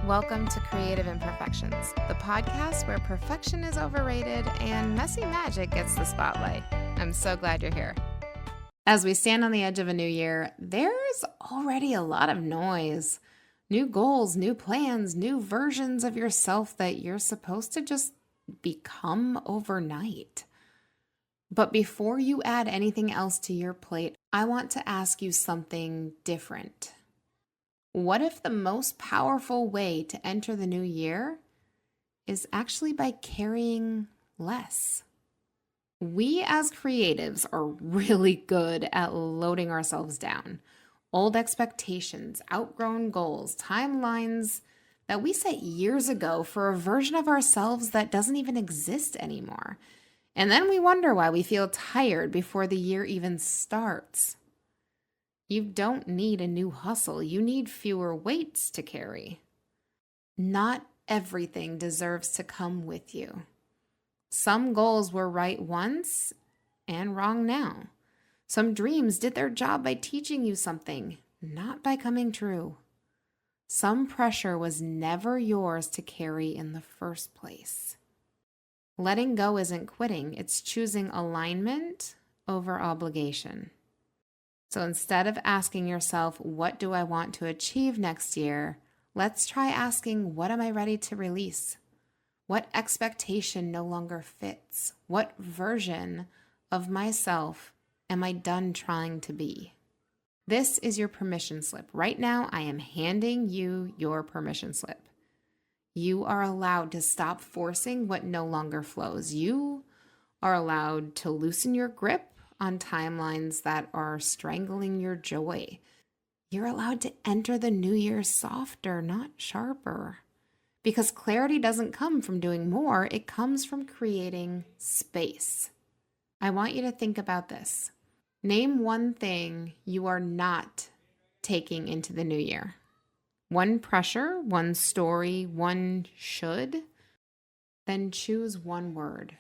Welcome to Creative Imperfections, the podcast where perfection is overrated and messy magic gets the spotlight. I'm so glad you're here. As we stand on the edge of a new year, there's already a lot of noise. New goals, new plans, new versions of yourself that you're supposed to just become overnight. But before you add anything else to your plate, I want to ask you something different. What if the most powerful way to enter the new year is actually by carrying less? We as creatives are really good at loading ourselves down. Old expectations, outgrown goals, timelines that we set years ago for a version of ourselves that doesn't even exist anymore. And then we wonder why we feel tired before the year even starts. You don't need a new hustle. You need fewer weights to carry. Not everything deserves to come with you. Some goals were right once and wrong now. Some dreams did their job by teaching you something, not by coming true. Some pressure was never yours to carry in the first place. Letting go isn't quitting. It's choosing alignment over obligation. So instead of asking yourself, what do I want to achieve next year? Let's try asking, what am I ready to release? What expectation no longer fits? What version of myself am I done trying to be? This is your permission slip. Right now, I am handing you your permission slip. You are allowed to stop forcing what no longer flows. You are allowed to loosen your grip on timelines that are strangling your joy. You're allowed to enter the new year softer, not sharper. Because clarity doesn't come from doing more, it comes from creating space. I want you to think about this. Name one thing you are not taking into the new year. One pressure, one story, one should. Then choose one word.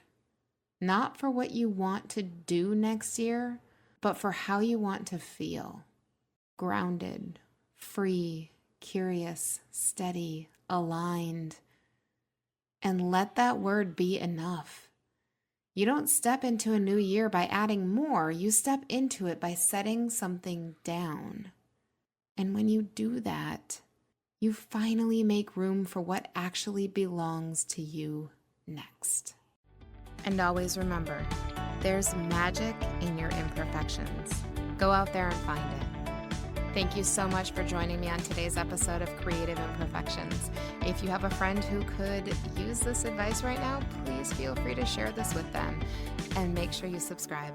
Not for what you want to do next year, but for how you want to feel. Grounded, free, curious, steady, aligned. And let that word be enough. You don't step into a new year by adding more. You step into it by setting something down. And when you do that, you finally make room for what actually belongs to you next. And always remember, there's magic in your imperfections. Go out there and find it. Thank you so much for joining me on today's episode of Creative Imperfections. If you have a friend who could use this advice right now, please feel free to share this with them and make sure you subscribe.